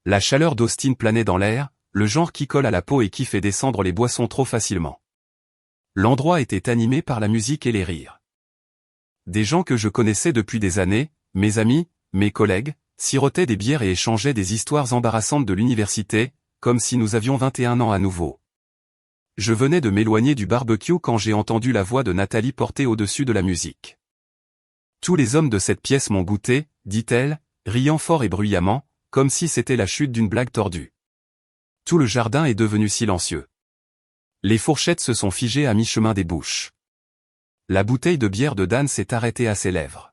La chaleur d'Austin planait dans l'air, le genre qui colle à la peau et qui fait descendre les boissons trop facilement. L'endroit était animé par la musique et les rires. Des gens que je connaissais depuis des années, mes amis, mes collègues, sirotaient des bières et échangeaient des histoires embarrassantes de l'université, comme si nous avions 21 ans à nouveau. Je venais de m'éloigner du barbecue quand j'ai entendu la voix de Nathalie portée au-dessus de la musique. Tous les hommes de cette pièce m'ont goûté, dit-elle, riant fort et bruyamment, comme si c'était la chute d'une blague tordue. Tout le jardin est devenu silencieux. Les fourchettes se sont figées à mi-chemin des bouches. La bouteille de bière de Dan s'est arrêtée à ses lèvres.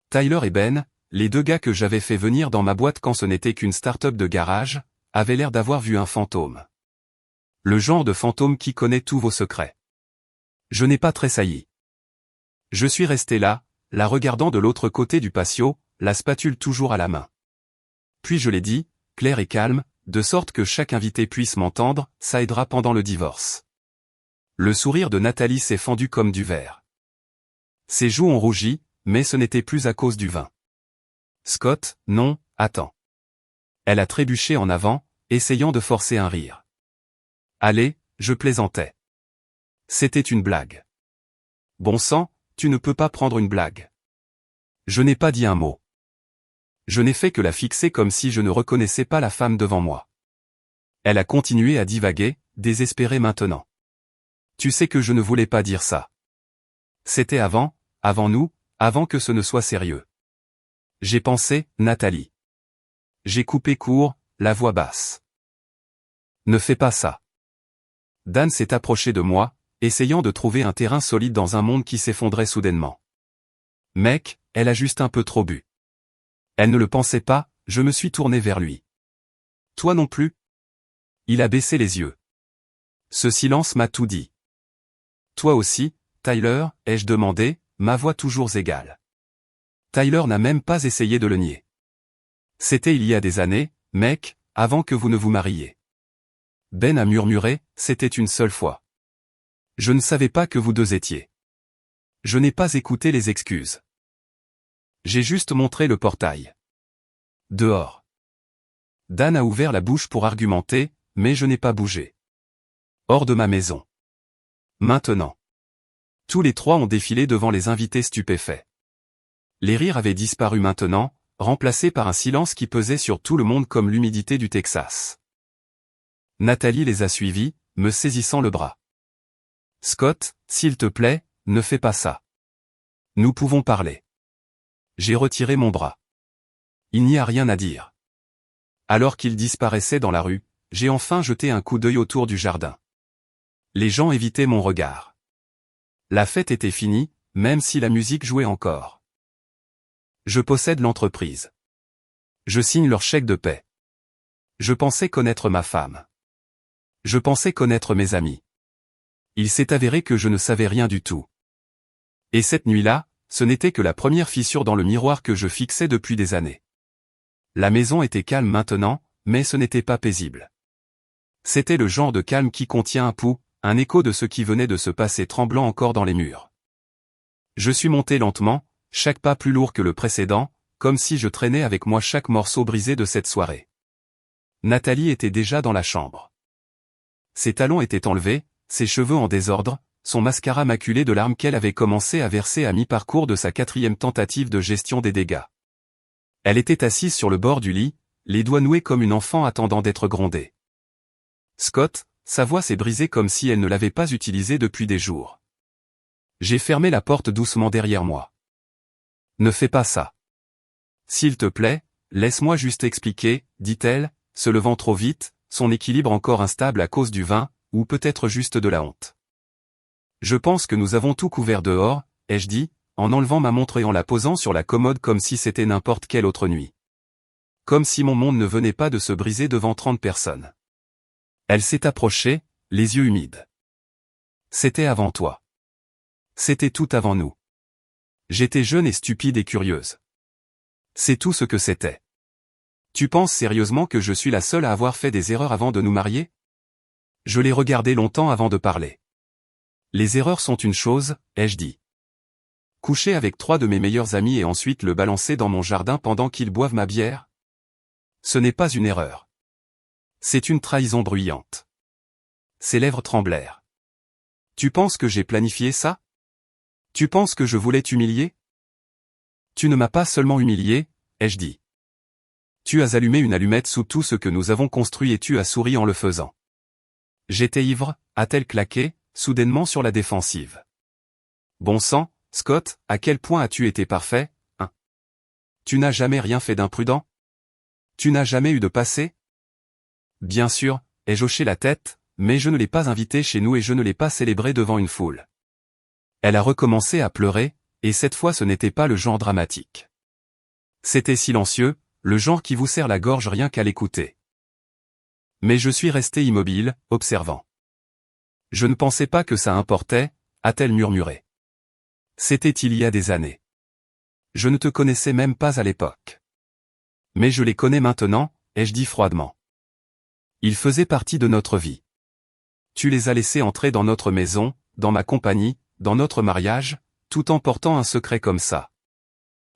Tyler et Ben, les deux gars que j'avais fait venir dans ma boîte quand ce n'était qu'une start-up de garage, avaient l'air d'avoir vu un fantôme. Le genre de fantôme qui connaît tous vos secrets. Je n'ai pas tressailli. Je suis resté là, la regardant de l'autre côté du patio, la spatule toujours à la main. Puis je l'ai dit, clair et calme, de sorte que chaque invité puisse m'entendre, ça aidera pendant le divorce. Le sourire de Nathalie s'est fendu comme du verre. Ses joues ont rougi, mais ce n'était plus à cause du vin. Scott, non, attends. Elle a trébuché en avant, essayant de forcer un rire. Allez, je plaisantais. C'était une blague. Bon sang, tu ne peux pas prendre une blague. Je n'ai pas dit un mot. Je n'ai fait que la fixer comme si je ne reconnaissais pas la femme devant moi. Elle a continué à divaguer, désespérée maintenant. Tu sais que je ne voulais pas dire ça. C'était avant nous, avant que ce ne soit sérieux. J'ai pensé, Nathalie. J'ai coupé court, la voix basse. Ne fais pas ça. Dan s'est approché de moi, essayant de trouver un terrain solide dans un monde qui s'effondrait soudainement. Mec, elle a juste un peu trop bu. Elle ne le pensait pas, je me suis tourné vers lui. Toi non plus? Il a baissé les yeux. Ce silence m'a tout dit. Toi aussi, Tyler, ai-je demandé, ma voix toujours égale. Tyler n'a même pas essayé de le nier. C'était il y a des années, mec, avant que vous ne vous mariiez. Ben a murmuré, c'était une seule fois. Je ne savais pas que vous deux étiez. Je n'ai pas écouté les excuses. J'ai juste montré le portail. Dehors. Dan a ouvert la bouche pour argumenter, mais je n'ai pas bougé. Hors de ma maison. Maintenant. Tous les trois ont défilé devant les invités stupéfaits. Les rires avaient disparu maintenant, remplacés par un silence qui pesait sur tout le monde comme l'humidité du Texas. Nathalie les a suivis, me saisissant le bras. Scott, s'il te plaît, ne fais pas ça. Nous pouvons parler. J'ai retiré mon bras. Il n'y a rien à dire. Alors qu'il disparaissait dans la rue, j'ai enfin jeté un coup d'œil autour du jardin. Les gens évitaient mon regard. La fête était finie, même si la musique jouait encore. Je possède l'entreprise. Je signe leur chèque de paie. Je pensais connaître ma femme. Je pensais connaître mes amis. Il s'est avéré que je ne savais rien du tout. Et cette nuit-là, ce n'était que la première fissure dans le miroir que je fixais depuis des années. La maison était calme maintenant, mais ce n'était pas paisible. C'était le genre de calme qui contient un pouls, un écho de ce qui venait de se passer tremblant encore dans les murs. Je suis monté lentement, chaque pas plus lourd que le précédent, comme si je traînais avec moi chaque morceau brisé de cette soirée. Nathalie était déjà dans la chambre. Ses talons étaient enlevés, ses cheveux en désordre, son mascara maculé de larmes qu'elle avait commencé à verser à mi-parcours de sa 4e tentative de gestion des dégâts. Elle était assise sur le bord du lit, les doigts noués comme une enfant attendant d'être grondée. Scott, sa voix s'est brisée comme si elle ne l'avait pas utilisée depuis des jours. J'ai fermé la porte doucement derrière moi. Ne fais pas ça. S'il te plaît, laisse-moi juste expliquer, dit-elle, se levant trop vite, son équilibre encore instable à cause du vin, ou peut-être juste de la honte. Je pense que nous avons tout couvert dehors, ai-je dit, en enlevant ma montre et en la posant sur la commode comme si c'était n'importe quelle autre nuit. Comme si mon monde ne venait pas de se briser devant 30 personnes. Elle s'est approchée, les yeux humides. C'était avant toi. C'était tout avant nous. J'étais jeune et stupide et curieuse. C'est tout ce que c'était. Tu penses sérieusement que je suis la seule à avoir fait des erreurs avant de nous marier? Je l'ai regardé longtemps avant de parler. Les erreurs sont une chose, ai-je dit. Coucher avec 3 de mes meilleurs amis et ensuite le balancer dans mon jardin pendant qu'ils boivent ma bière? Ce n'est pas une erreur. C'est une trahison bruyante. Ses lèvres tremblèrent. Tu penses que j'ai planifié ça? Tu penses que je voulais t'humilier? Tu ne m'as pas seulement humilié, ai-je dit. Tu as allumé une allumette sous tout ce que nous avons construit et tu as souri en le faisant. J'étais ivre, a-t-elle claqué, soudainement sur la défensive. Bon sang, Scott, à quel point as-tu été parfait, hein? Tu n'as jamais rien fait d'imprudent? Tu n'as jamais eu de passé? Bien sûr, ai-je hoché la tête, mais je ne l'ai pas invité chez nous et je ne l'ai pas célébré devant une foule. Elle a recommencé à pleurer, et cette fois ce n'était pas le genre dramatique. C'était silencieux, le genre qui vous serre la gorge rien qu'à l'écouter. Mais je suis resté immobile, observant. Je ne pensais pas que ça importait, a-t-elle murmuré. C'était il y a des années. Je ne te connaissais même pas à l'époque. Mais je les connais maintenant, ai-je dit froidement. Ils faisaient partie de notre vie. Tu les as laissés entrer dans notre maison, dans ma compagnie, dans notre mariage, tout en portant un secret comme ça.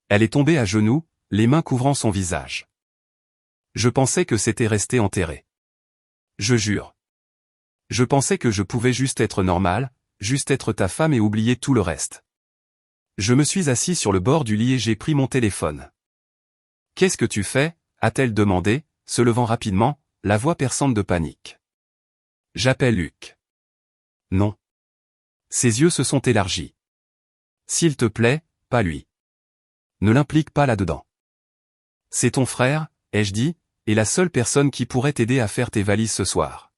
Elle est tombée à genoux, les mains couvrant son visage. Je pensais que c'était resté enterré. Je jure. Je pensais que je pouvais juste être normal, juste être ta femme et oublier tout le reste. Je me suis assis sur le bord du lit et j'ai pris mon téléphone. Qu'est-ce que tu fais? A-t-elle demandé, se levant rapidement, la voix perçante de panique. J'appelle Luc. Non. Ses yeux se sont élargis. S'il te plaît, pas lui. Ne l'implique pas là-dedans. C'est ton frère, ai-je dit, et la seule personne qui pourrait t'aider à faire tes valises ce soir.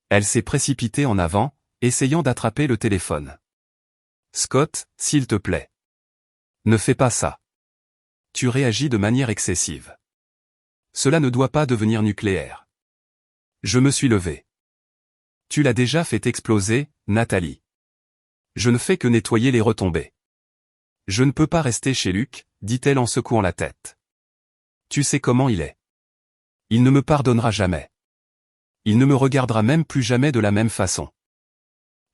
Elle s'est précipitée en avant, essayant d'attraper le téléphone. Scott, s'il te plaît. Ne fais pas ça. Tu réagis de manière excessive. Cela ne doit pas devenir nucléaire. Je me suis levé. Tu l'as déjà fait exploser, Nathalie. Je ne fais que nettoyer les retombées. Je ne peux pas rester chez Luc, dit-elle en secouant la tête. Tu sais comment il est. Il ne me pardonnera jamais. Il ne me regardera même plus jamais de la même façon.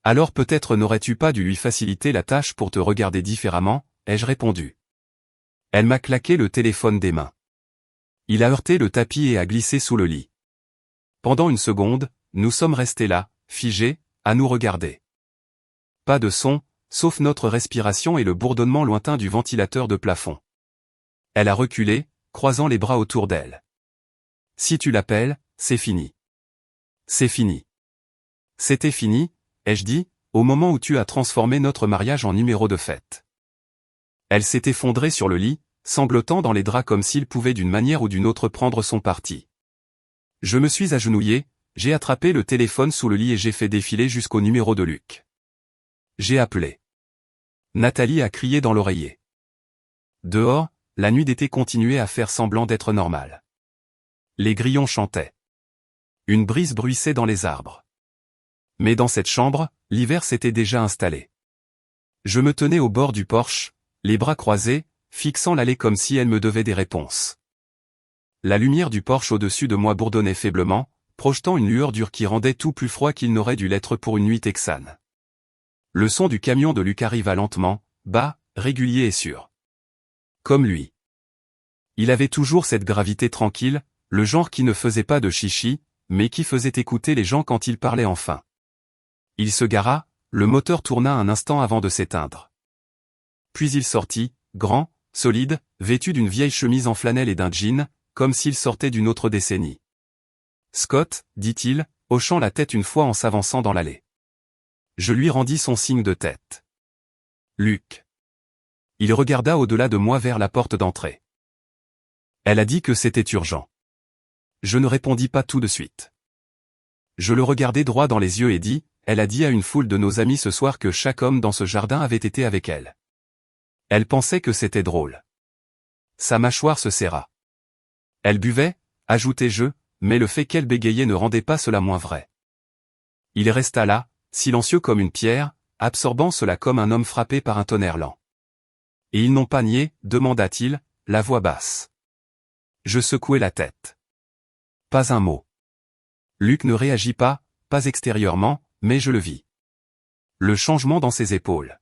Alors peut-être n'aurais-tu pas dû lui faciliter la tâche pour te regarder différemment, ai-je répondu. Elle m'a claqué le téléphone des mains. Il a heurté le tapis et a glissé sous le lit. Pendant une seconde, nous sommes restés là, figés, à nous regarder. Pas de son, sauf notre respiration et le bourdonnement lointain du ventilateur de plafond. Elle a reculé, croisant les bras autour d'elle. Si tu l'appelles, c'est fini. C'est fini. C'était fini, ai-je dit, au moment où tu as transformé notre mariage en numéro de fête. Elle s'est effondrée sur le lit, sanglotant dans les draps comme s'il pouvait d'une manière ou d'une autre prendre son parti. Je me suis agenouillé, j'ai attrapé le téléphone sous le lit et j'ai fait défiler jusqu'au numéro de Luc. J'ai appelé. Nathalie a crié dans l'oreiller. Dehors, la nuit d'été continuait à faire semblant d'être normale. Les grillons chantaient. Une brise bruissait dans les arbres. Mais dans cette chambre, l'hiver s'était déjà installé. Je me tenais au bord du porche, les bras croisés, fixant l'allée comme si elle me devait des réponses. La lumière du porche au-dessus de moi bourdonnait faiblement, projetant une lueur dure qui rendait tout plus froid qu'il n'aurait dû l'être pour une nuit texane. Le son du camion de Luc arriva lentement, bas, régulier et sûr. Comme lui. Il avait toujours cette gravité tranquille, le genre qui ne faisait pas de chichi, mais qui faisait écouter les gens quand il parlait enfin. Il se gara, le moteur tourna un instant avant de s'éteindre. Puis il sortit, grand, solide, vêtu d'une vieille chemise en flanelle et d'un jean, comme s'il sortait d'une autre décennie. Scott, dit-il, hochant la tête une fois en s'avançant dans l'allée. Je lui rendis son signe de tête. Luc. Il regarda au-delà de moi vers la porte d'entrée. Elle a dit que c'était urgent. Je ne répondis pas tout de suite. Je le regardai droit dans les yeux et dis, elle a dit à une foule de nos amis ce soir que chaque homme dans ce jardin avait été avec elle. Elle pensait que c'était drôle. Sa mâchoire se serra. Elle buvait, ajoutai-je, mais le fait qu'elle bégayait ne rendait pas cela moins vrai. Il resta là, silencieux comme une pierre, absorbant cela comme un homme frappé par un tonnerre lent. Et ils n'ont pas nié, demanda-t-il, la voix basse. Je secouai la tête. Pas un mot. Luc ne réagit pas extérieurement, mais je le vis. Le changement dans ses épaules.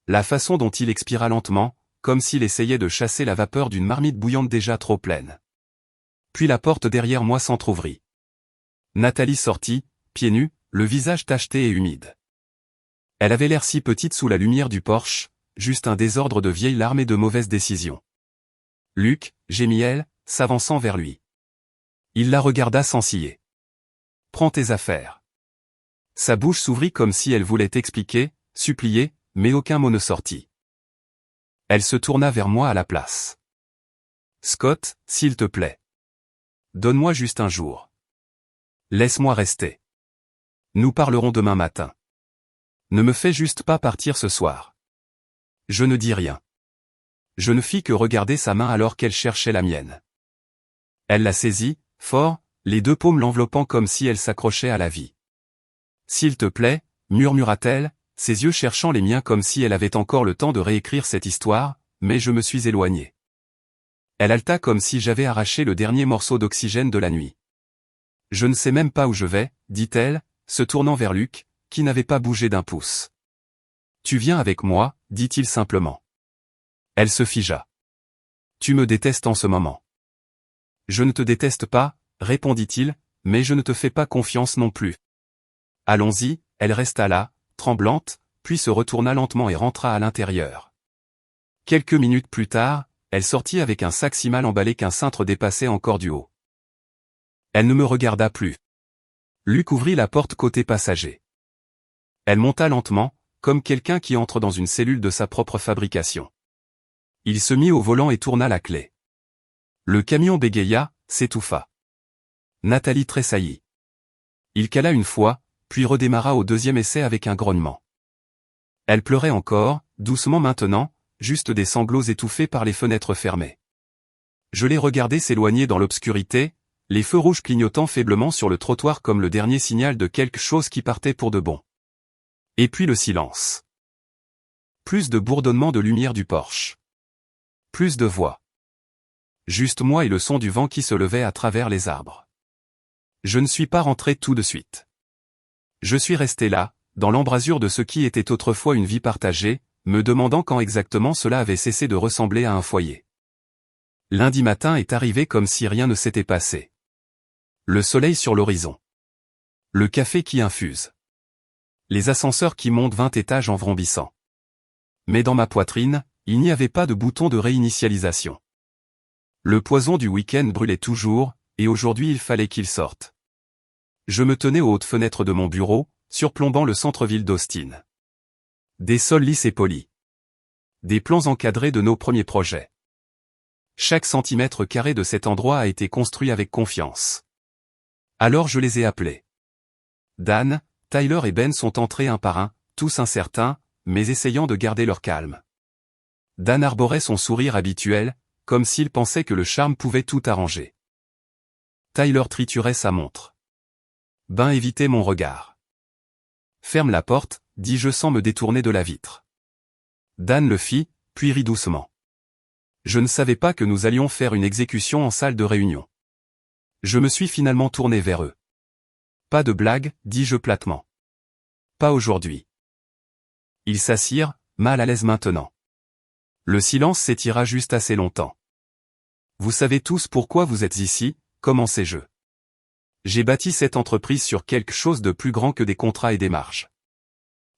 La façon dont il expira lentement, comme s'il essayait de chasser la vapeur d'une marmite bouillante déjà trop pleine. Puis la porte derrière moi s'entr'ouvrit. Nathalie sortit, pieds nus, le visage tacheté et humide. Elle avait l'air si petite sous la lumière du porche, juste un désordre de vieilles larmes et de mauvaises décisions. « Luc » gémit-elle, s'avançant vers lui. Il la regarda sans ciller. « Prends tes affaires. » Sa bouche s'ouvrit comme si elle voulait expliquer, supplier, mais aucun mot ne sortit. Elle se tourna vers moi à la place. « Scott, s'il te plaît. Donne-moi juste un jour. Laisse-moi rester. Nous parlerons demain matin. Ne me fais juste pas partir ce soir. » Je ne dis rien. Je ne fis que regarder sa main alors qu'elle cherchait la mienne. Elle la saisit, fort, les deux paumes l'enveloppant comme si elle s'accrochait à la vie. « S'il te plaît, » murmura-t-elle, ses yeux cherchant les miens comme si elle avait encore le temps de réécrire cette histoire, mais je me suis éloigné. Elle haleta comme si j'avais arraché le dernier morceau d'oxygène de la nuit. « Je ne sais même pas où je vais, » dit-elle, se tournant vers Luc, qui n'avait pas bougé d'un pouce. « Tu viens avec moi » dit-il simplement. Elle se figea. « Tu me détestes en ce moment. »« Je ne te déteste pas, » répondit-il, « mais je ne te fais pas confiance non plus. »« Allons-y » Elle resta là, tremblante, puis se retourna lentement et rentra à l'intérieur. Quelques minutes plus tard, elle sortit avec un sac si mal emballé qu'un cintre dépassait encore du haut. Elle ne me regarda plus. Luc ouvrit la porte côté passager. Elle monta lentement, comme quelqu'un qui entre dans une cellule de sa propre fabrication. Il se mit au volant et tourna la clé. Le camion bégaya, s'étouffa. Nathalie tressaillit. Il cala une fois, puis redémarra au deuxième essai avec un grognement. Elle pleurait encore, doucement maintenant, juste des sanglots étouffés par les fenêtres fermées. Je les regardais s'éloigner dans l'obscurité, les feux rouges clignotant faiblement sur le trottoir comme le dernier signal de quelque chose qui partait pour de bon. Et puis le silence. Plus de bourdonnement de lumière du porche. Plus de voix. Juste moi et le son du vent qui se levait à travers les arbres. Je ne suis pas rentré tout de suite. Je suis resté là, dans l'embrasure de ce qui était autrefois une vie partagée, me demandant quand exactement cela avait cessé de ressembler à un foyer. Lundi matin est arrivé comme si rien ne s'était passé. Le soleil sur l'horizon. Le café qui infuse. Les ascenseurs qui montent 20 étages en vrombissant. Mais dans ma poitrine, il n'y avait pas de bouton de réinitialisation. Le poison du week-end brûlait toujours, et aujourd'hui il fallait qu'il sorte. Je me tenais aux hautes fenêtres de mon bureau, surplombant le centre-ville d'Austin. Des sols lisses et polis. Des plans encadrés de nos premiers projets. Chaque centimètre carré de cet endroit a été construit avec confiance. Alors je les ai appelés. Dan, Tyler et Ben sont entrés un par un, tous incertains, mais essayant de garder leur calme. Dan arborait son sourire habituel, comme s'il pensait que le charme pouvait tout arranger. Tyler triturait sa montre. Ben évitait mon regard. « Ferme la porte » dis-je sans me détourner de la vitre. Dan le fit, puis rit doucement. Je ne savais pas que nous allions faire une exécution en salle de réunion. Je me suis finalement tourné vers eux. Pas de blague, dis-je platement. Pas aujourd'hui. Ils s'assirent, mal à l'aise maintenant. Le silence s'étira juste assez longtemps. Vous savez tous pourquoi vous êtes ici, commençai-je. J'ai bâti cette entreprise sur quelque chose de plus grand que des contrats et des marges.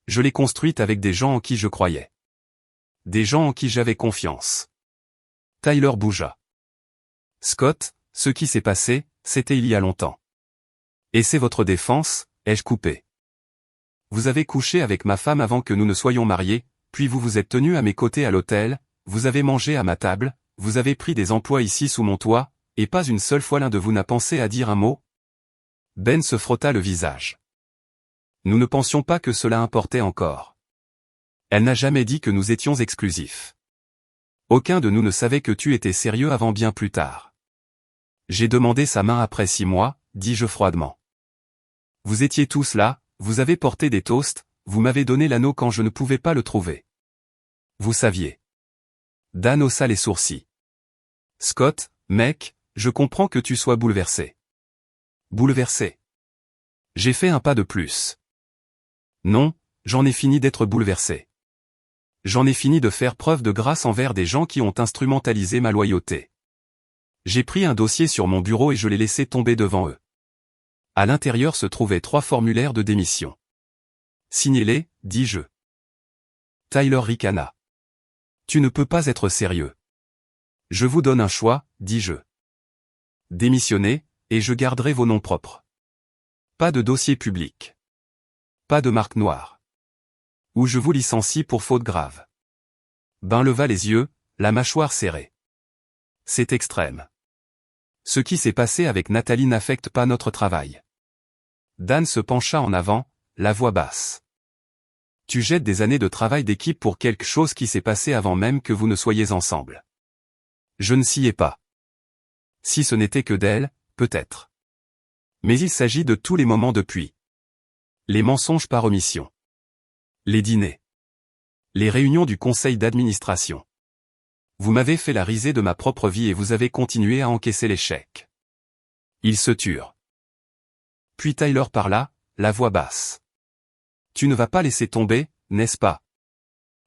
Je l'ai construite avec des gens en qui je croyais. Des gens en qui j'avais confiance. Tyler bougea. Scott, ce qui s'est passé, c'était il y a longtemps. Et c'est votre défense, ai-je coupé. Vous avez couché avec ma femme avant que nous ne soyons mariés, puis vous vous êtes tenu à mes côtés à l'hôtel, vous avez mangé à ma table, vous avez pris des emplois ici sous mon toit, et pas une seule fois l'un de vous n'a pensé à dire un mot. Ben se frotta le visage. Nous ne pensions pas que cela importait encore. Elle n'a jamais dit que nous étions exclusifs. Aucun de nous ne savait que tu étais sérieux avant bien plus tard. J'ai demandé sa main après 6 mois, dis-je froidement. Vous étiez tous là, vous avez porté des toasts, vous m'avez donné l'anneau quand je ne pouvais pas le trouver. Vous saviez. Dan haussa les sourcils. Scott, mec, je comprends que tu sois bouleversé. Bouleversé. J'ai fait un pas de plus. Non, j'en ai fini d'être bouleversé. J'en ai fini de faire preuve de grâce envers des gens qui ont instrumentalisé ma loyauté. J'ai pris un dossier sur mon bureau et je l'ai laissé tomber devant eux. À l'intérieur se trouvaient 3 formulaires de démission. Signez-les, dis-je. Tyler ricana. Tu ne peux pas être sérieux. Je vous donne un choix, dis-je. Démissionnez, et je garderai vos noms propres. Pas de dossier public. Pas de marque noire. Ou je vous licencie pour faute grave. Ben leva les yeux, la mâchoire serrée. C'est extrême. Ce qui s'est passé avec Nathalie n'affecte pas notre travail. Dan se pencha en avant, la voix basse. Tu jettes des années de travail d'équipe pour quelque chose qui s'est passé avant même que vous ne soyez ensemble. Je ne s'y ai pas. Si ce n'était que d'elle, peut-être. Mais il s'agit de tous les moments depuis. Les mensonges par omission. Les dîners. Les réunions du conseil d'administration. Vous m'avez fait la risée de ma propre vie et vous avez continué à encaisser l'échec. Ils se turent. Puis Tyler parla, la voix basse. Tu ne vas pas laisser tomber, n'est-ce pas?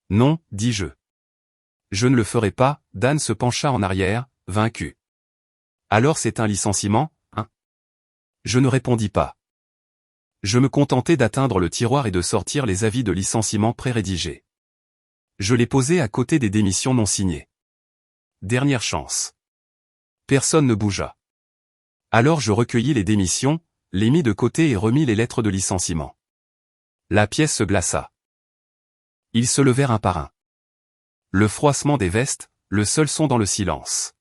Non, dis-je. Je ne le ferai pas, Dan se pencha en arrière, vaincu. Alors c'est un licenciement, hein? Je ne répondis pas. Je me contentais d'atteindre le tiroir et de sortir les avis de licenciement pré-rédigés. Je les posais à côté des démissions non signées. Dernière chance. Personne ne bougea. Alors je recueillis les démissions, les mis de côté et remis les lettres de licenciement. La pièce se glaça. Ils se levèrent un par un. Le froissement des vestes, le seul son dans le silence.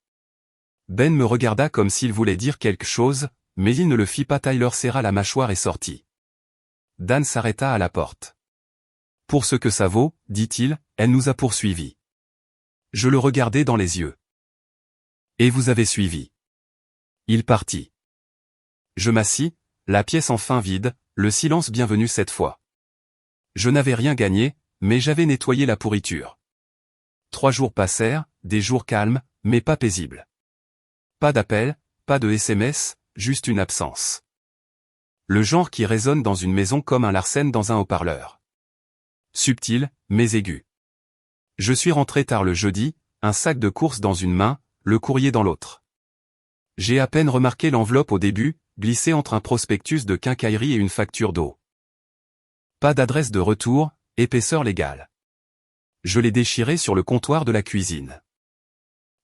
Ben me regarda comme s'il voulait dire quelque chose, mais il ne le fit pas. Tyler serra la mâchoire et sortit. Dan s'arrêta à la porte. Pour ce que ça vaut, dit-il, elle nous a poursuivis. Je le regardai dans les yeux. Et vous avez suivi. Il partit. Je m'assis, la pièce enfin vide, le silence bienvenu cette fois. Je n'avais rien gagné, mais j'avais nettoyé la pourriture. 3 jours passèrent, des jours calmes, mais pas paisibles. Pas d'appel, pas de SMS, juste une absence. Le genre qui résonne dans une maison comme un Larsen dans un haut-parleur. Subtil, mais aigu. Je suis rentré tard le jeudi, un sac de courses dans une main, le courrier dans l'autre. J'ai à peine remarqué l'enveloppe au début, glissée entre un prospectus de quincaillerie et une facture d'eau. Pas d'adresse de retour, épaisseur légale. Je l'ai déchiré sur le comptoir de la cuisine.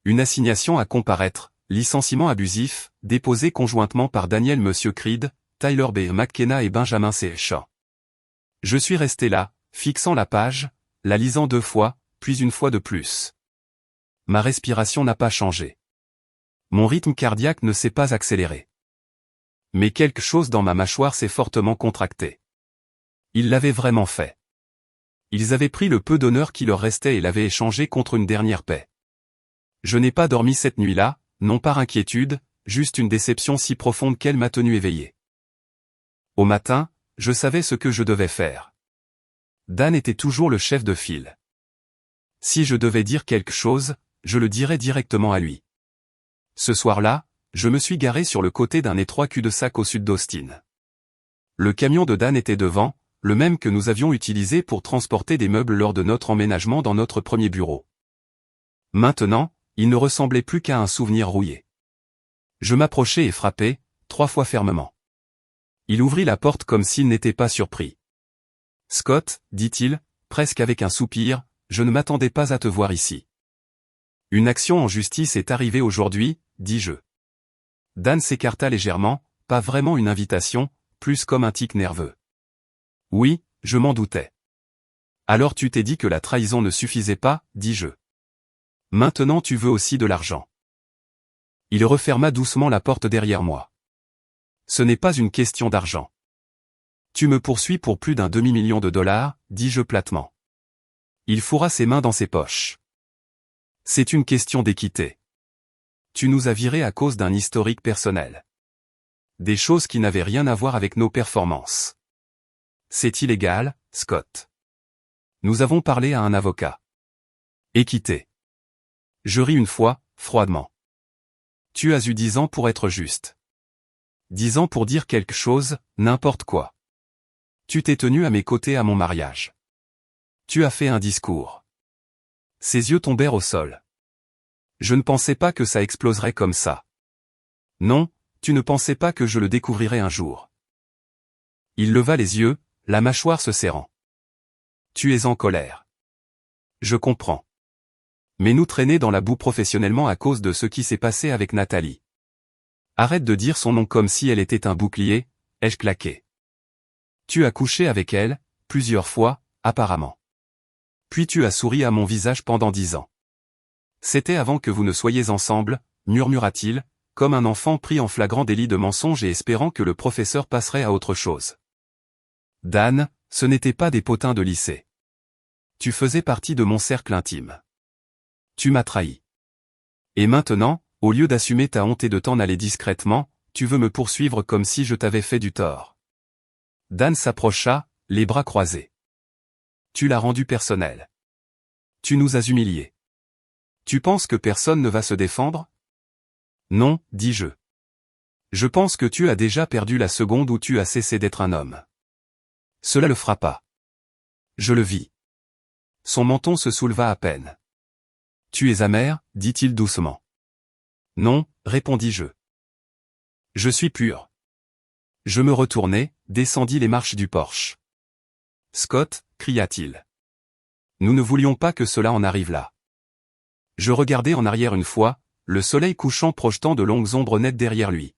Une assignation à comparaître, licenciement abusif, déposé conjointement par Daniel Monsieur Creed, Tyler B. McKenna et Benjamin C. Shaw. Je suis resté là, fixant la page, la lisant 2 fois, puis une fois de plus. Ma respiration n'a pas changé. Mon rythme cardiaque ne s'est pas accéléré. Mais quelque chose dans ma mâchoire s'est fortement contracté. Ils l'avaient vraiment fait. Ils avaient pris le peu d'honneur qui leur restait et l'avaient échangé contre une dernière paix. Je n'ai pas dormi cette nuit-là, non par inquiétude, juste une déception si profonde qu'elle m'a tenu éveillé. Au matin, je savais ce que je devais faire. Dan était toujours le chef de file. Si je devais dire quelque chose, je le dirais directement à lui. Ce soir-là, je me suis garé sur le côté d'un étroit cul-de-sac au sud d'Austin. Le camion de Dan était devant, le même que nous avions utilisé pour transporter des meubles lors de notre emménagement dans notre premier bureau. Maintenant, il ne ressemblait plus qu'à un souvenir rouillé. Je m'approchai et frappai, 3 fois fermement. Il ouvrit la porte comme s'il n'était pas surpris. « Scott, dit-il, presque avec un soupir, je ne m'attendais pas à te voir ici. » « Une action en justice est arrivée aujourd'hui, dis-je. » Dan s'écarta légèrement, pas vraiment une invitation, plus comme un tic nerveux. « Oui, je m'en doutais. »« Alors tu t'es dit que la trahison ne suffisait pas, dis-je. Maintenant tu veux aussi de l'argent. » Il referma doucement la porte derrière moi. « Ce n'est pas une question d'argent. Tu me poursuis pour plus d'un demi-million de dollars, dis-je platement. » Il fourra ses mains dans ses poches. C'est une question d'équité. Tu nous as virés à cause d'un historique personnel. Des choses qui n'avaient rien à voir avec nos performances. C'est illégal, Scott. Nous avons parlé à un avocat. Équité. Je ris une fois, froidement. Tu as eu 10 ans pour être juste. 10 ans pour dire quelque chose, n'importe quoi. Tu t'es tenu à mes côtés à mon mariage. Tu as fait un discours. Ses yeux tombèrent au sol. Je ne pensais pas que ça exploserait comme ça. Non, tu ne pensais pas que je le découvrirais un jour. Il leva les yeux, la mâchoire se serrant. Tu es en colère. Je comprends. Mais nous traîner dans la boue professionnellement à cause de ce qui s'est passé avec Nathalie. Arrête de dire son nom comme si elle était un bouclier, ai-je claqué. Tu as couché avec elle, plusieurs fois, apparemment. Puis tu as souri à mon visage pendant 10 ans. C'était avant que vous ne soyez ensemble, murmura-t-il, comme un enfant pris en flagrant délit de mensonge et espérant que le professeur passerait à autre chose. Dan, ce n'était pas des potins de lycée. Tu faisais partie de mon cercle intime. Tu m'as trahi. Et maintenant, au lieu d'assumer ta honte et de t'en aller discrètement, tu veux me poursuivre comme si je t'avais fait du tort. Dan s'approcha, les bras croisés. Tu l'as rendu personnel. Tu nous as humiliés. Tu penses que personne ne va se défendre? Non, dis-je. Je pense que tu as déjà perdu la seconde où tu as cessé d'être un homme. Cela le frappa. Je le vis. Son menton se souleva à peine. Tu es amer, dit-il doucement. Non, répondis-je. Je suis pur. Je me retournai, descendis les marches du porche. Scott, cria-t-il. Nous ne voulions pas que cela en arrive là. Je regardai en arrière une fois, le soleil couchant projetant de longues ombres nettes derrière lui.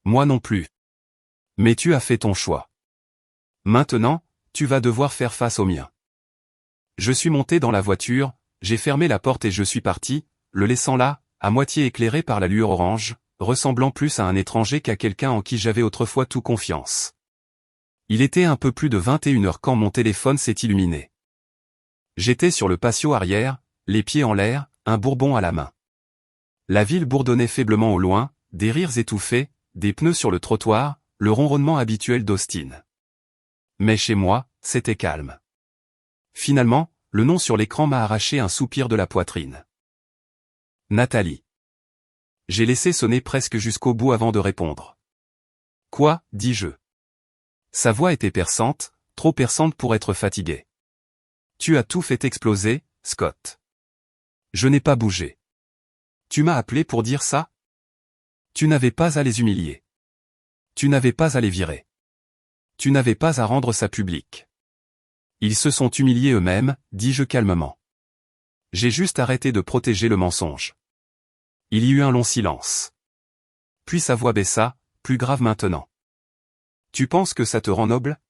Moi non plus. Mais tu as fait ton choix. Maintenant, tu vas devoir faire face au mien. Je suis monté dans la voiture, j'ai fermé la porte et je suis parti, le laissant là, à moitié éclairé par la lueur orange, ressemblant plus à un étranger qu'à quelqu'un en qui j'avais autrefois tout confiance. Il était un peu plus de 21h quand mon téléphone s'est illuminé. J'étais sur le patio arrière, les pieds en l'air, un bourbon à la main. La ville bourdonnait faiblement au loin, des rires étouffés, des pneus sur le trottoir, le ronronnement habituel d'Austin. Mais chez moi, c'était calme. Finalement, le nom sur l'écran m'a arraché un soupir de la poitrine. Nathalie. J'ai laissé sonner presque jusqu'au bout avant de répondre. Quoi, dis-je. Sa voix était perçante, trop perçante pour être fatiguée. Tu as tout fait exploser, Scott. Je n'ai pas bougé. Tu m'as appelé pour dire ça? Tu n'avais pas à les humilier. Tu n'avais pas à les virer. Tu n'avais pas à rendre ça public. Ils se sont humiliés eux-mêmes, dis-je calmement. J'ai juste arrêté de protéger le mensonge. Il y eut un long silence. Puis sa voix baissa, plus grave maintenant. Tu penses que ça te rend noble?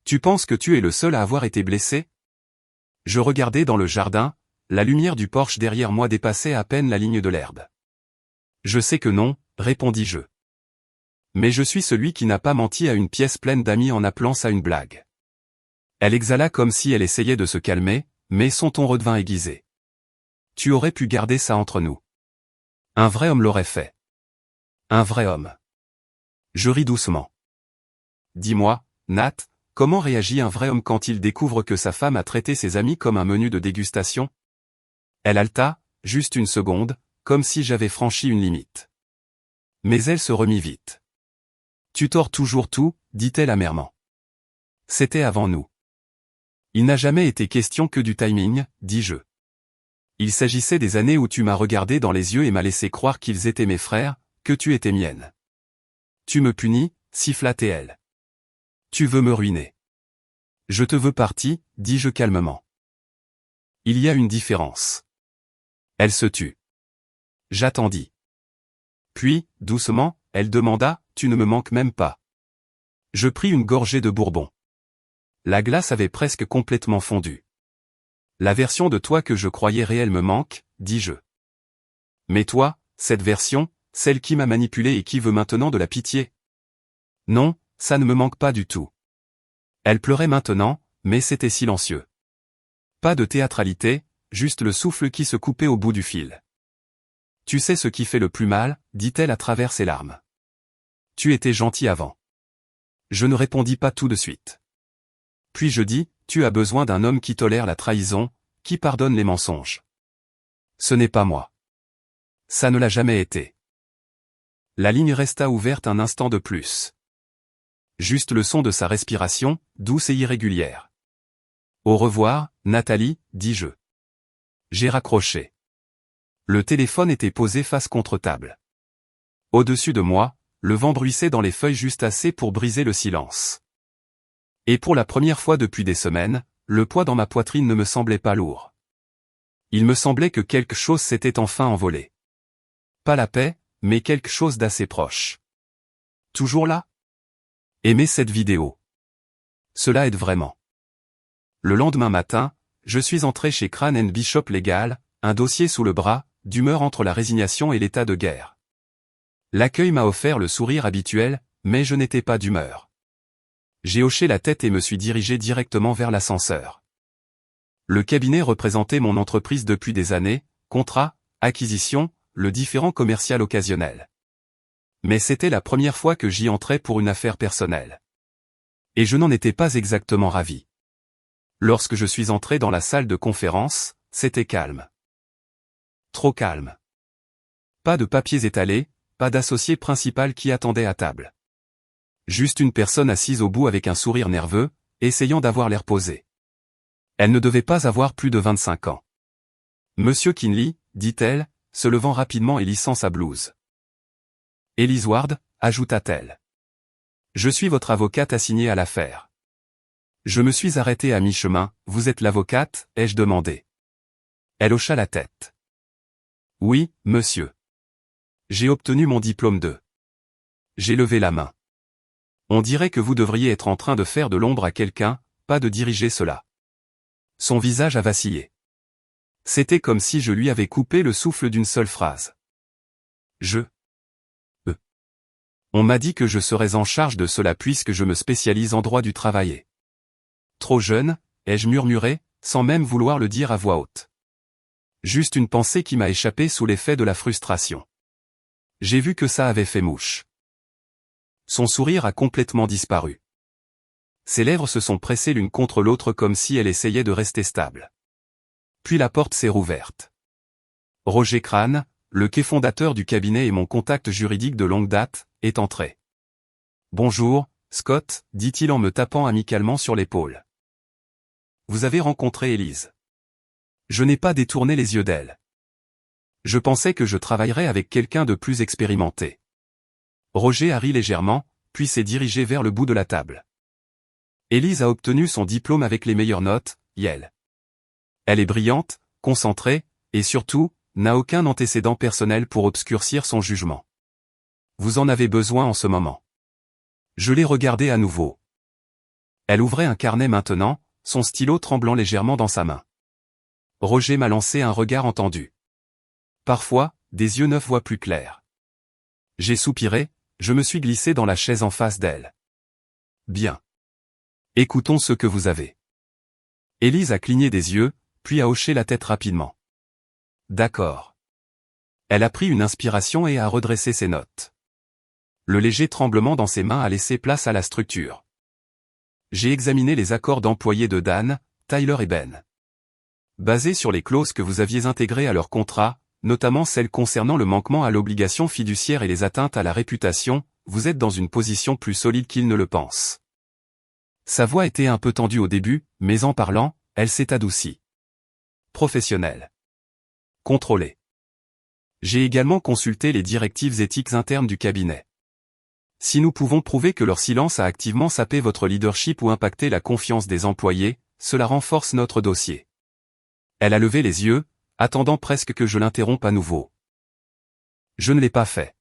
Tu penses que tu es le seul à avoir été blessé? Je regardais dans le jardin, la lumière du porche derrière moi dépassait à peine la ligne de l'herbe. Je sais que non, répondis-je. Mais je suis celui qui n'a pas menti à une pièce pleine d'amis en appelant ça une blague. Elle exhala comme si elle essayait de se calmer, mais son ton redevint aiguisé. Tu aurais pu garder ça entre nous. Un vrai homme l'aurait fait. Un vrai homme. Je ris doucement. Dis-moi, Nat, comment réagit un vrai homme quand il découvre que sa femme a traité ses amis comme un menu de dégustation? Elle haleta, juste une seconde, comme si j'avais franchi une limite. Mais elle se remit vite. Tu tords toujours tout, dit-elle amèrement. C'était avant nous. Il n'a jamais été question que du timing, dis-je. Il s'agissait des années où tu m'as regardé dans les yeux et m'as laissé croire qu'ils étaient mes frères, que tu étais mienne. Tu me punis, siffla-t elle. Tu veux me ruiner. Je te veux partie, dis-je calmement. Il y a une différence. Elle se tut. J'attendis. Puis, doucement, elle demanda, tu ne me manques même pas. Je pris une gorgée de bourbon. La glace avait presque complètement fondu. La version de toi que je croyais réelle me manque, dis-je. Mais toi, cette version, celle qui m'a manipulé et qui veut maintenant de la pitié? Non, ça ne me manque pas du tout. Elle pleurait maintenant, mais c'était silencieux. Pas de théâtralité, juste le souffle qui se coupait au bout du fil. Tu sais ce qui fait le plus mal, dit-elle à travers ses larmes. Tu étais gentil avant. Je ne répondis pas tout de suite. Puis je dis, tu as besoin d'un homme qui tolère la trahison, qui pardonne les mensonges. Ce n'est pas moi. Ça ne l'a jamais été. La ligne resta ouverte un instant de plus. Juste le son de sa respiration, douce et irrégulière. Au revoir, Nathalie, dis-je. J'ai raccroché. Le téléphone était posé face contre table. Au-dessus de moi, le vent bruissait dans les feuilles juste assez pour briser le silence. Et pour la première fois depuis des semaines, le poids dans ma poitrine ne me semblait pas lourd. Il me semblait que quelque chose s'était enfin envolé. Pas la paix, mais quelque chose d'assez proche. Toujours là? Aimez cette vidéo. Cela aide vraiment. Le lendemain matin, je suis entré chez Crane & Bishop Legal, un dossier sous le bras, d'humeur entre la résignation et l'état de guerre. L'accueil m'a offert le sourire habituel, mais je n'étais pas d'humeur. J'ai hoché la tête et me suis dirigé directement vers l'ascenseur. Le cabinet représentait mon entreprise depuis des années, contrat, acquisition, le différend commercial occasionnel. Mais c'était la première fois que j'y entrais pour une affaire personnelle. Et je n'en étais pas exactement ravi. Lorsque je suis entré dans la salle de conférence, c'était calme. Trop calme. Pas de papiers étalés, pas d'associé principal qui attendait à table. Juste une personne assise au bout avec un sourire nerveux, essayant d'avoir l'air posé. Elle ne devait pas avoir plus de 25 ans. Monsieur Kinley, dit-elle, se levant rapidement et lissant sa blouse. Elise Ward, ajouta-t-elle. Je suis votre avocate assignée à l'affaire. Je me suis arrêté à mi-chemin. Vous êtes l'avocate, ai-je demandé. Elle hocha la tête. Oui, monsieur. J'ai obtenu mon diplôme de. J'ai levé la main. On dirait que vous devriez être en train de faire de l'ombre à quelqu'un, pas de diriger cela. Son visage a vacillé. C'était comme si je lui avais coupé le souffle d'une seule phrase. On m'a dit que je serais en charge de cela puisque je me spécialise en droit du travail. Trop jeune, ai-je murmuré, sans même vouloir le dire à voix haute. Juste une pensée qui m'a échappé sous l'effet de la frustration. J'ai vu que ça avait fait mouche. Son sourire a complètement disparu. Ses lèvres se sont pressées l'une contre l'autre comme si elle essayait de rester stable. Puis la porte s'est rouverte. Roger Crane, le cofondateur du cabinet et mon contact juridique de longue date, est entré. Bonjour, Scott, dit-il en me tapant amicalement sur l'épaule. Vous avez rencontré Elise. Je n'ai pas détourné les yeux d'elle. Je pensais que je travaillerais avec quelqu'un de plus expérimenté. Roger a ri légèrement, puis s'est dirigé vers le bout de la table. Elise a obtenu son diplôme avec les meilleures notes, Yale. Elle est brillante, concentrée, et surtout, n'a aucun antécédent personnel pour obscurcir son jugement. Vous en avez besoin en ce moment. Je l'ai regardée à nouveau. Elle ouvrait un carnet maintenant, son stylo tremblant légèrement dans sa main. Roger m'a lancé un regard entendu. Parfois, des yeux neufs voient plus clair. J'ai soupiré, je me suis glissé dans la chaise en face d'elle. Bien. Écoutons ce que vous avez. Elise a cligné des yeux, puis a hoché la tête rapidement. D'accord. Elle a pris une inspiration et a redressé ses notes. Le léger tremblement dans ses mains a laissé place à la structure. J'ai examiné les accords d'employés de Dan, Tyler et Ben. Basés sur les clauses que vous aviez intégrées à leur contrat, notamment celles concernant le manquement à l'obligation fiduciaire et les atteintes à la réputation, vous êtes dans une position plus solide qu'ils ne le pensent. Sa voix était un peu tendue au début, mais en parlant, elle s'est adoucie. Professionnel. Contrôlé. J'ai également consulté les directives éthiques internes du cabinet. Si nous pouvons prouver que leur silence a activement sapé votre leadership ou impacté la confiance des employés, cela renforce notre dossier. Elle a levé les yeux, attendant presque que je l'interrompe à nouveau. Je ne l'ai pas fait.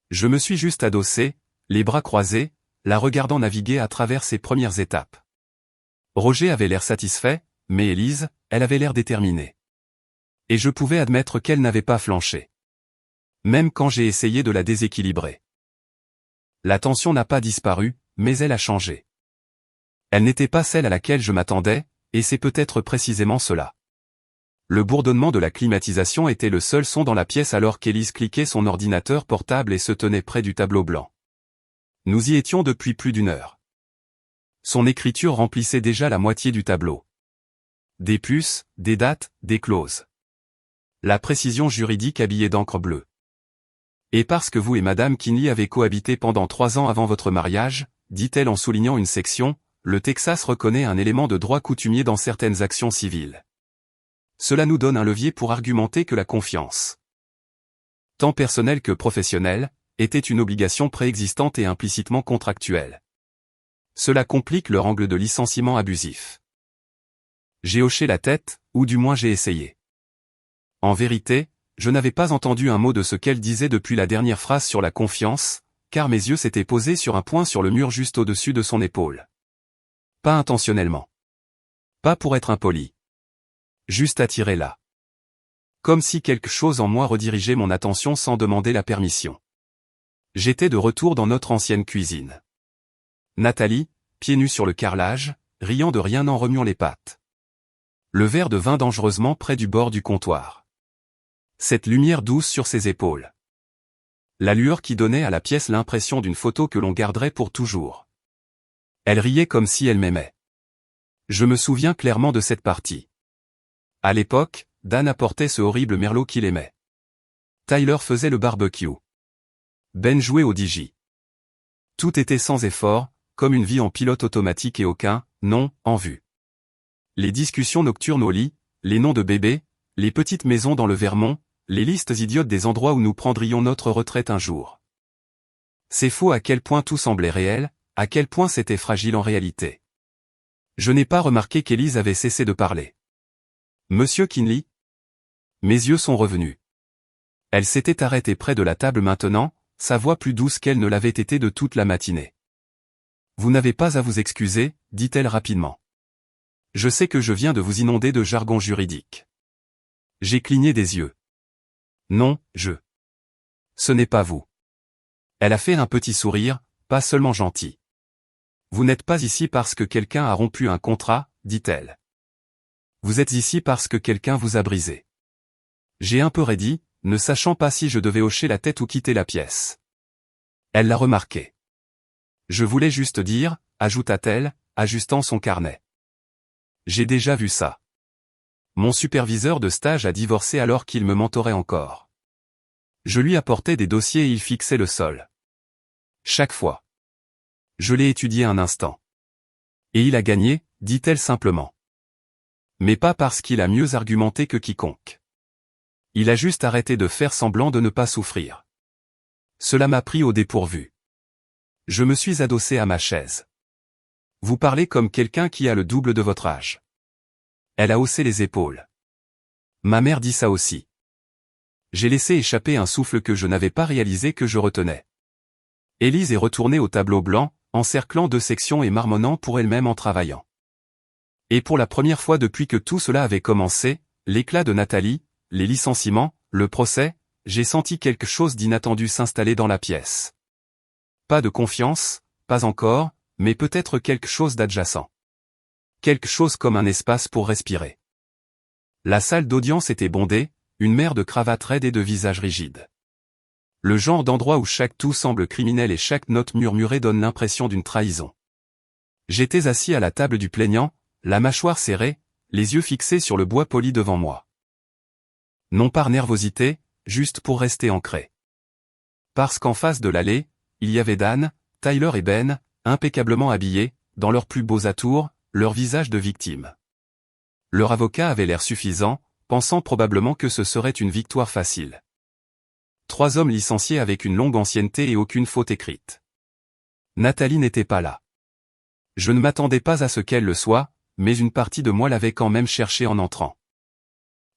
Je me suis juste adossé, les bras croisés, la regardant naviguer à travers ses premières étapes. Roger avait l'air satisfait, mais Elise, elle avait l'air déterminée. Et je pouvais admettre qu'elle n'avait pas flanché. Même quand j'ai essayé de la déséquilibrer. La tension n'a pas disparu, mais elle a changé. Elle n'était pas celle à laquelle je m'attendais, et c'est peut-être précisément cela. Le bourdonnement de la climatisation était le seul son dans la pièce alors qu'Elise cliquait son ordinateur portable et se tenait près du tableau blanc. Nous y étions depuis plus d'une heure. Son écriture remplissait déjà la moitié du tableau. Des puces, des dates, des clauses. La précision juridique habillée d'encre bleue. Et parce que vous et Madame Kinley avez cohabité pendant 3 ans avant votre mariage, dit-elle en soulignant une section, le Texas reconnaît un élément de droit coutumier dans certaines actions civiles. Cela nous donne un levier pour argumenter que la confiance tant personnelle que professionnelle, était une obligation préexistante et implicitement contractuelle. Cela complique leur angle de licenciement abusif. J'ai hoché la tête, ou du moins j'ai essayé. En vérité, je n'avais pas entendu un mot de ce qu'elle disait depuis la dernière phrase sur la confiance, car mes yeux s'étaient posés sur un point sur le mur juste au-dessus de son épaule. Pas intentionnellement. Pas pour être impoli. Juste attiré là. Comme si quelque chose en moi redirigeait mon attention sans demander la permission. J'étais de retour dans notre ancienne cuisine. Nathalie, pieds nus sur le carrelage, riant de rien en remuant les pattes. Le verre de vin dangereusement près du bord du comptoir. Cette lumière douce sur ses épaules. La lueur qui donnait à la pièce l'impression d'une photo que l'on garderait pour toujours. Elle riait comme si elle m'aimait. Je me souviens clairement de cette partie. À l'époque, Dan apportait ce horrible merlot qu'il aimait. Tyler faisait le barbecue. Ben jouait au DJ. Tout était sans effort, comme une vie en pilote automatique et aucun, non, en vue. Les discussions nocturnes au lit, les noms de bébés, les petites maisons dans le Vermont, les listes idiotes des endroits où nous prendrions notre retraite un jour. C'est faux à quel point tout semblait réel, à quel point c'était fragile en réalité. Je n'ai pas remarqué qu'Élise avait cessé de parler. Monsieur Kinley? Mes yeux sont revenus. Elle s'était arrêtée près de la table maintenant, sa voix plus douce qu'elle ne l'avait été de toute la matinée. Vous n'avez pas à vous excuser, dit-elle rapidement. Je sais que je viens de vous inonder de jargon juridique. J'ai cligné des yeux. Non, Ce n'est pas vous. Elle a fait un petit sourire, pas seulement gentil. Vous n'êtes pas ici parce que quelqu'un a rompu un contrat, dit-elle. Vous êtes ici parce que quelqu'un vous a brisé. J'ai un peu raidi, ne sachant pas si je devais hocher la tête ou quitter la pièce. Elle l'a remarqué. Je voulais juste dire, ajouta-t-elle, ajustant son carnet. J'ai déjà vu ça. Mon superviseur de stage a divorcé alors qu'il me mentorait encore. Je lui apportais des dossiers et il fixait le sol. Chaque fois. Je l'ai étudié un instant. Et il a gagné, dit-elle simplement. Mais pas parce qu'il a mieux argumenté que quiconque. Il a juste arrêté de faire semblant de ne pas souffrir. Cela m'a pris au dépourvu. Je me suis adossé à ma chaise. Vous parlez comme quelqu'un qui a le double de votre âge. Elle a haussé les épaules. Ma mère dit ça aussi. J'ai laissé échapper un souffle que je n'avais pas réalisé que je retenais. Élise est retournée au tableau blanc, encerclant 2 sections et marmonnant pour elle-même en travaillant. Et pour la première fois depuis que tout cela avait commencé, l'éclat de Nathalie, les licenciements, le procès, j'ai senti quelque chose d'inattendu s'installer dans la pièce. Pas de confiance, pas encore, mais peut-être quelque chose d'adjacent. Quelque chose comme un espace pour respirer. La salle d'audience était bondée, une mer de cravates raides et de visages rigides. Le genre d'endroit où chaque tout semble criminel et chaque note murmurée donne l'impression d'une trahison. J'étais assis à la table du plaignant, la mâchoire serrée, les yeux fixés sur le bois poli devant moi. Non par nervosité, juste pour rester ancré. Parce qu'en face de l'allée, il y avait Dan, Tyler et Ben, impeccablement habillés, dans leurs plus beaux atours, leurs visages de victimes. Leur avocat avait l'air suffisant, pensant probablement que ce serait une victoire facile. 3 hommes licenciés avec une longue ancienneté et aucune faute écrite. Nathalie n'était pas là. Je ne m'attendais pas à ce qu'elle le soit, mais une partie de moi l'avait quand même cherché en entrant.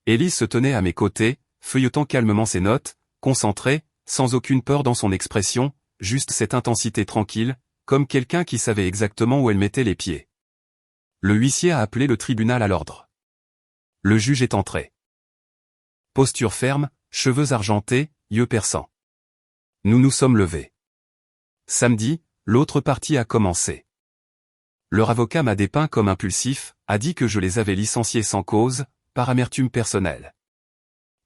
Élise se tenait à mes côtés, feuilletant calmement ses notes, concentrée, sans aucune peur dans son expression, juste cette intensité tranquille, comme quelqu'un qui savait exactement où elle mettait les pieds. Le huissier a appelé le tribunal à l'ordre. Le juge est entré. Posture ferme, cheveux argentés, yeux perçants. Nous nous sommes levés. Samedi, l'autre partie a commencé. Leur avocat m'a dépeint comme impulsif, a dit que je les avais licenciés sans cause, par amertume personnelle.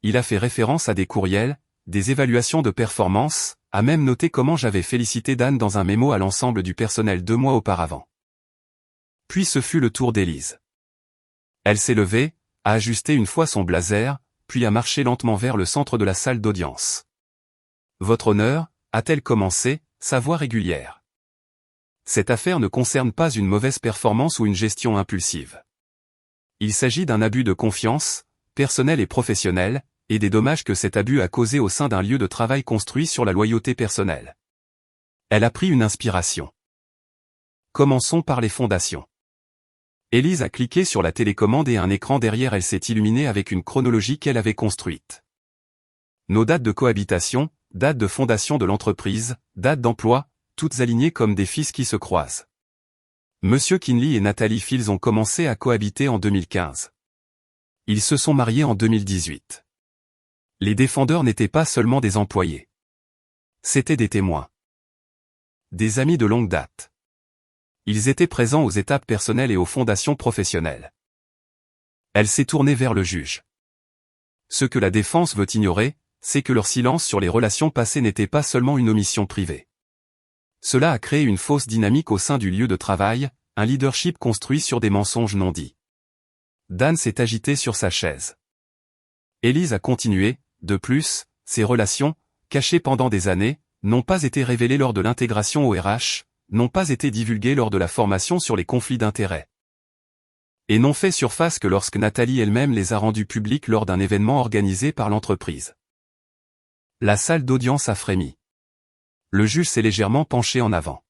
Il a fait référence à des courriels, des évaluations de performance, a même noté comment j'avais félicité Dan dans un mémo à l'ensemble du personnel 2 mois auparavant. Puis ce fut le tour d'Élise. Elle s'est levée, a ajusté une fois son blazer, puis a marché lentement vers le centre de la salle d'audience. Votre honneur, a-t-elle commencé, sa voix régulière. Cette affaire ne concerne pas une mauvaise performance ou une gestion impulsive. Il s'agit d'un abus de confiance, personnel et professionnel, et des dommages que cet abus a causés au sein d'un lieu de travail construit sur la loyauté personnelle. Elle a pris une inspiration. Commençons par les fondations. Élise a cliqué sur la télécommande et un écran derrière elle s'est illuminé avec une chronologie qu'elle avait construite. Nos dates de cohabitation, date de fondation de l'entreprise, date d'emploi, toutes alignées comme des fils qui se croisent. Monsieur Kinley et Nathalie Fields ont commencé à cohabiter en 2015. Ils se sont mariés en 2018. Les défendeurs n'étaient pas seulement des employés. C'étaient des témoins. Des amis de longue date. Ils étaient présents aux étapes personnelles et aux fondations professionnelles. Elle s'est tournée vers le juge. Ce que la défense veut ignorer, c'est que leur silence sur les relations passées n'était pas seulement une omission privée. Cela a créé une fausse dynamique au sein du lieu de travail, un leadership construit sur des mensonges non dits. Dan s'est agité sur sa chaise. Élise a continué, de plus, ces relations, cachées pendant des années, n'ont pas été révélées lors de l'intégration au RH, n'ont pas été divulguées lors de la formation sur les conflits d'intérêts. Et n'ont fait surface que lorsque Nathalie elle-même les a rendues publiques lors d'un événement organisé par l'entreprise. La salle d'audience a frémi. Le juge s'est légèrement penché en avant.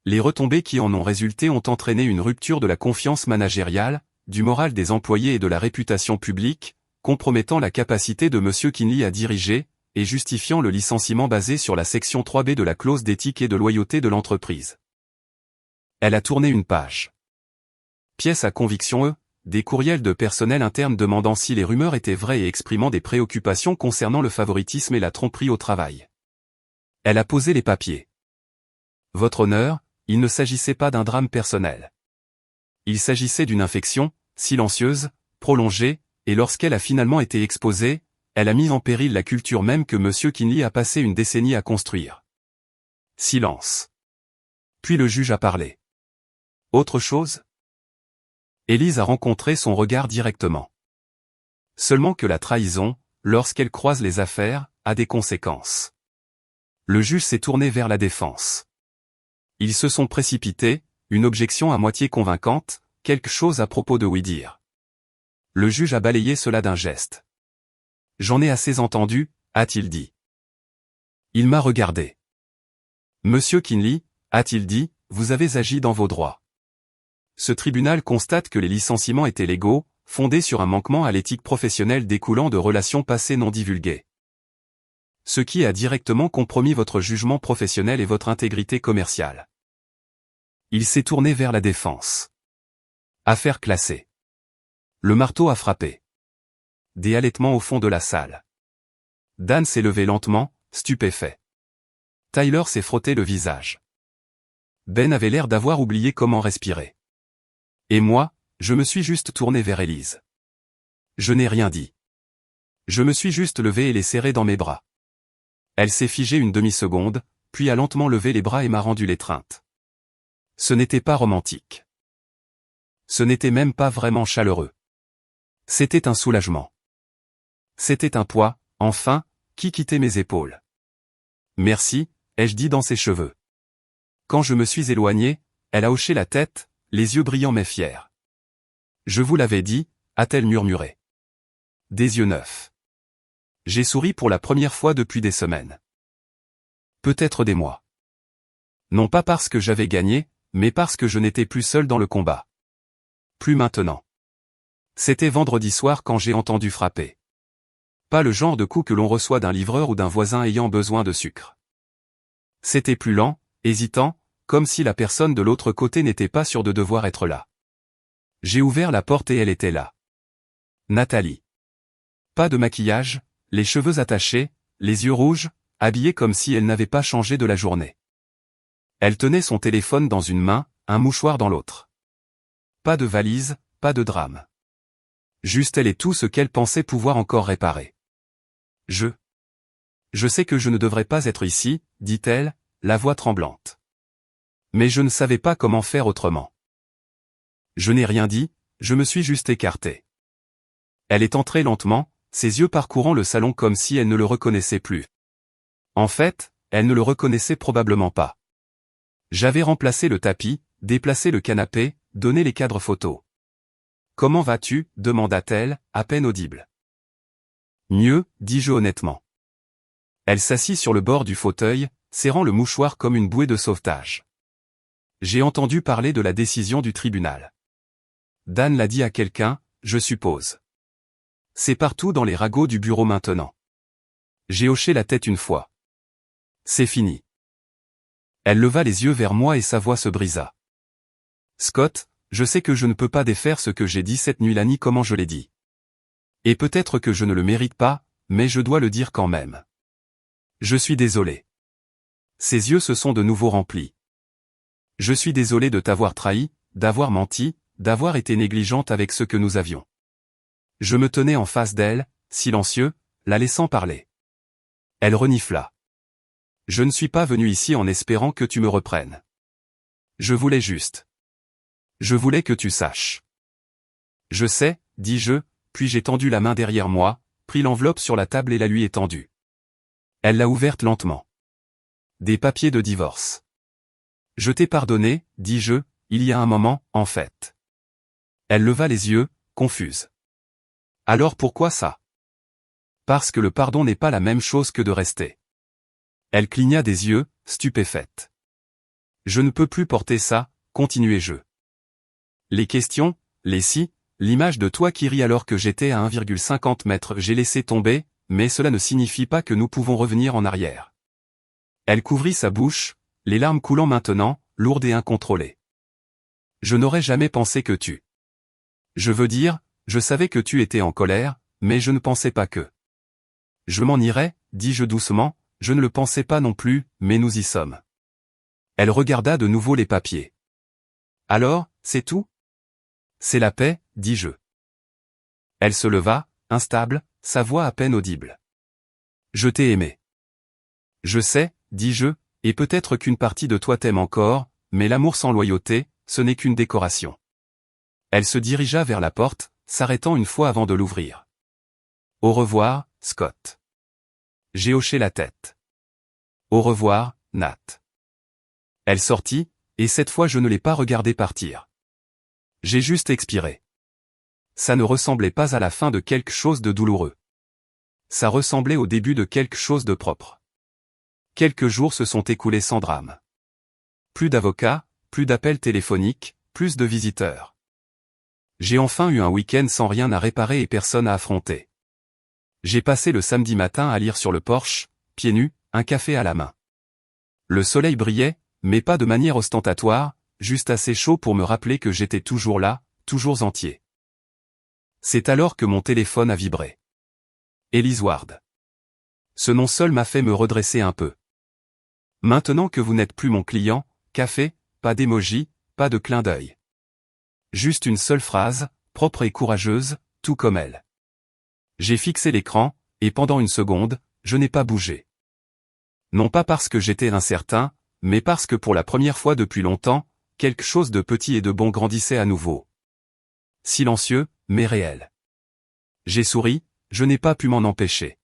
Les retombées qui en ont résulté ont entraîné une rupture de la confiance managériale, du moral des employés et de la réputation publique, compromettant la capacité de M. Kinley à diriger, et justifiant le licenciement basé sur la section 3B de la clause d'éthique et de loyauté de l'entreprise. Elle a tourné une page. Pièce à conviction des courriels de personnel interne demandant si les rumeurs étaient vraies et exprimant des préoccupations concernant le favoritisme et la tromperie au travail. Elle a posé les papiers. Votre honneur, il ne s'agissait pas d'un drame personnel. Il s'agissait d'une infection, silencieuse, prolongée, et lorsqu'elle a finalement été exposée, elle a mis en péril la culture même que M. Kinley a passé une décennie à construire. Silence. Puis le juge a parlé. Autre chose ? Élise a rencontré son regard directement. Seulement que la trahison, lorsqu'elle croise les affaires, a des conséquences. Le juge s'est tourné vers la défense. Ils se sont précipités, une objection à moitié convaincante, quelque chose à propos de oui-dire. Le juge a balayé cela d'un geste. J'en ai assez entendu, a-t-il dit. Il m'a regardé. Monsieur Kinley, a-t-il dit, vous avez agi dans vos droits. Ce tribunal constate que les licenciements étaient légaux, fondés sur un manquement à l'éthique professionnelle découlant de relations passées non divulguées. Ce qui a directement compromis votre jugement professionnel et votre intégrité commerciale. Il s'est tourné vers la défense. Affaire classée. Le marteau a frappé. Des halètements au fond de la salle. Dan s'est levé lentement, stupéfait. Tyler s'est frotté le visage. Ben avait l'air d'avoir oublié comment respirer. Et moi, je me suis juste tourné vers Élise. Je n'ai rien dit. Je me suis juste levé et les serré dans mes bras. Elle s'est figée une demi-seconde, puis a lentement levé les bras et m'a rendu l'étreinte. Ce n'était pas romantique. Ce n'était même pas vraiment chaleureux. C'était un soulagement. C'était un poids, enfin, qui quittait mes épaules. Merci, ai-je dit dans ses cheveux. Quand je me suis éloigné, elle a hoché la tête, les yeux brillants mais fiers. Je vous l'avais dit, a-t-elle murmuré. Des yeux neufs. J'ai souri pour la première fois depuis des semaines. Peut-être des mois. Non pas parce que j'avais gagné, mais parce que je n'étais plus seul dans le combat. Plus maintenant. C'était vendredi soir quand j'ai entendu frapper. Pas le genre de coup que l'on reçoit d'un livreur ou d'un voisin ayant besoin de sucre. C'était plus lent, hésitant, comme si la personne de l'autre côté n'était pas sûre de devoir être là. J'ai ouvert la porte et elle était là. Nathalie. Pas de maquillage, les cheveux attachés, les yeux rouges, habillée comme si elle n'avait pas changé de la journée. Elle tenait son téléphone dans une main, un mouchoir dans l'autre. Pas de valise, pas de drame. Juste elle et tout ce qu'elle pensait pouvoir encore réparer. Je sais que je ne devrais pas être ici, dit-elle, la voix tremblante. Mais je ne savais pas comment faire autrement. Je n'ai rien dit, je me suis juste écarté. Elle est entrée lentement, ses yeux parcourant le salon comme si elle ne le reconnaissait plus. En fait, elle ne le reconnaissait probablement pas. J'avais remplacé le tapis, déplacé le canapé, donné les cadres photos. « Comment vas-tu » demanda-t-elle, à peine audible. Mieux, dis-je honnêtement. Elle s'assit sur le bord du fauteuil, serrant le mouchoir comme une bouée de sauvetage. J'ai entendu parler de la décision du tribunal. Dan l'a dit à quelqu'un, je suppose. C'est partout dans les ragots du bureau maintenant. J'ai hoché la tête une fois. C'est fini. Elle leva les yeux vers moi et sa voix se brisa. Scott, je sais que je ne peux pas défaire ce que j'ai dit cette nuit-là ni comment je l'ai dit. Et peut-être que je ne le mérite pas, mais je dois le dire quand même. Je suis désolé. Ses yeux se sont de nouveau remplis. Je suis désolé de t'avoir trahi, d'avoir menti, d'avoir été négligente avec ce que nous avions. Je me tenais en face d'elle, silencieux, la laissant parler. Elle renifla. Je ne suis pas venu ici en espérant que tu me reprennes. Je voulais juste. Je voulais que tu saches. Je sais, dis-je, puis j'ai tendu la main derrière moi, pris l'enveloppe sur la table et la lui ai tendue. Elle l'a ouverte lentement. Des papiers de divorce. Je t'ai pardonné, dis-je, il y a un moment, en fait. Elle leva les yeux, confuse. Alors pourquoi ça? Parce que le pardon n'est pas la même chose que de rester. Elle cligna des yeux, stupéfaite. Je ne peux plus porter ça, continuai-je. Les questions, les si, l'image de toi qui rit alors que j'étais à 1,50 mètres, j'ai laissé tomber, mais cela ne signifie pas que nous pouvons revenir en arrière. Elle couvrit sa bouche, les larmes coulant maintenant, lourdes et incontrôlées. Je n'aurais jamais pensé que tu. Je veux dire, je savais que tu étais en colère, mais je ne pensais pas que. Je m'en irais, dis-je doucement, je ne le pensais pas non plus, mais nous y sommes. Elle regarda de nouveau les papiers. Alors, c'est tout? C'est la paix, dis-je. Elle se leva, instable, sa voix à peine audible. Je t'ai aimé. Je sais, dis-je, et peut-être qu'une partie de toi t'aime encore, mais l'amour sans loyauté, ce n'est qu'une décoration. Elle se dirigea vers la porte, s'arrêtant une fois avant de l'ouvrir. Au revoir, Scott. J'ai hoché la tête. Au revoir, Nat. Elle sortit, et cette fois je ne l'ai pas regardée partir. J'ai juste expiré. Ça ne ressemblait pas à la fin de quelque chose de douloureux. Ça ressemblait au début de quelque chose de propre. Quelques jours se sont écoulés sans drame. Plus d'avocats, plus d'appels téléphoniques, plus de visiteurs. J'ai enfin eu un week-end sans rien à réparer et personne à affronter. J'ai passé le samedi matin à lire sur le porche, pieds nus, un café à la main. Le soleil brillait, mais pas de manière ostentatoire, juste assez chaud pour me rappeler que j'étais toujours là, toujours entier. C'est alors que mon téléphone a vibré. Elise Ward. Ce nom seul m'a fait me redresser un peu. Maintenant que vous n'êtes plus mon client, café, pas d'émoji, pas de clin d'œil. Juste une seule phrase, propre et courageuse, tout comme elle. J'ai fixé l'écran, et pendant une seconde, je n'ai pas bougé. Non pas parce que j'étais incertain, mais parce que pour la première fois depuis longtemps, quelque chose de petit et de bon grandissait à nouveau. Silencieux, mais réel. J'ai souri, je n'ai pas pu m'en empêcher.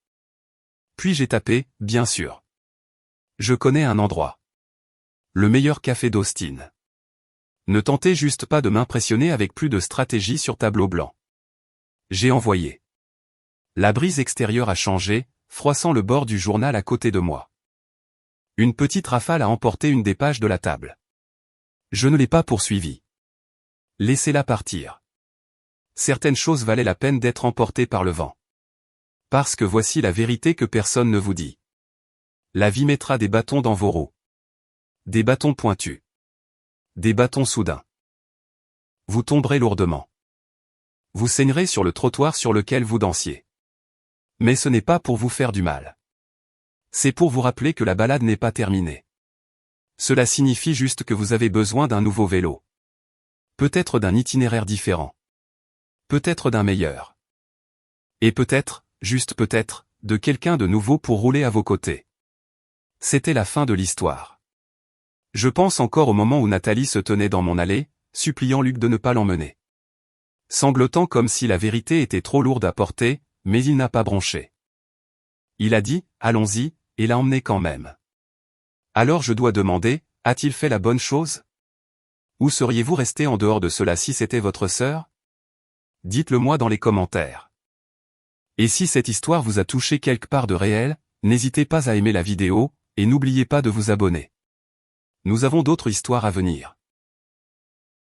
Puis j'ai tapé, bien sûr. Je connais un endroit. Le meilleur café d'Austin. Ne tentez juste pas de m'impressionner avec plus de stratégie sur tableau blanc. J'ai envoyé. La brise extérieure a changé, froissant le bord du journal à côté de moi. Une petite rafale a emporté une des pages de la table. Je ne l'ai pas poursuivie. Laissez-la partir. Certaines choses valaient la peine d'être emportées par le vent. Parce que voici la vérité que personne ne vous dit. La vie mettra des bâtons dans vos roues. Des bâtons pointus. Des bâtons soudains. Vous tomberez lourdement. Vous saignerez sur le trottoir sur lequel vous dansiez. Mais ce n'est pas pour vous faire du mal. C'est pour vous rappeler que la balade n'est pas terminée. Cela signifie juste que vous avez besoin d'un nouveau vélo. Peut-être d'un itinéraire différent. Peut-être d'un meilleur. Et peut-être, juste peut-être, de quelqu'un de nouveau pour rouler à vos côtés. C'était la fin de l'histoire. Je pense encore au moment où Nathalie se tenait dans mon allée, suppliant Luc de ne pas l'emmener. Sanglotant comme si la vérité était trop lourde à porter, mais il n'a pas bronché. Il a dit, allons-y, et l'a emmené quand même. Alors je dois demander, a-t-il fait la bonne chose? Où seriez-vous resté en dehors de cela si c'était votre sœur? Dites-le moi dans les commentaires. Et si cette histoire vous a touché quelque part de réel, n'hésitez pas à aimer la vidéo, et n'oubliez pas de vous abonner. Nous avons d'autres histoires à venir.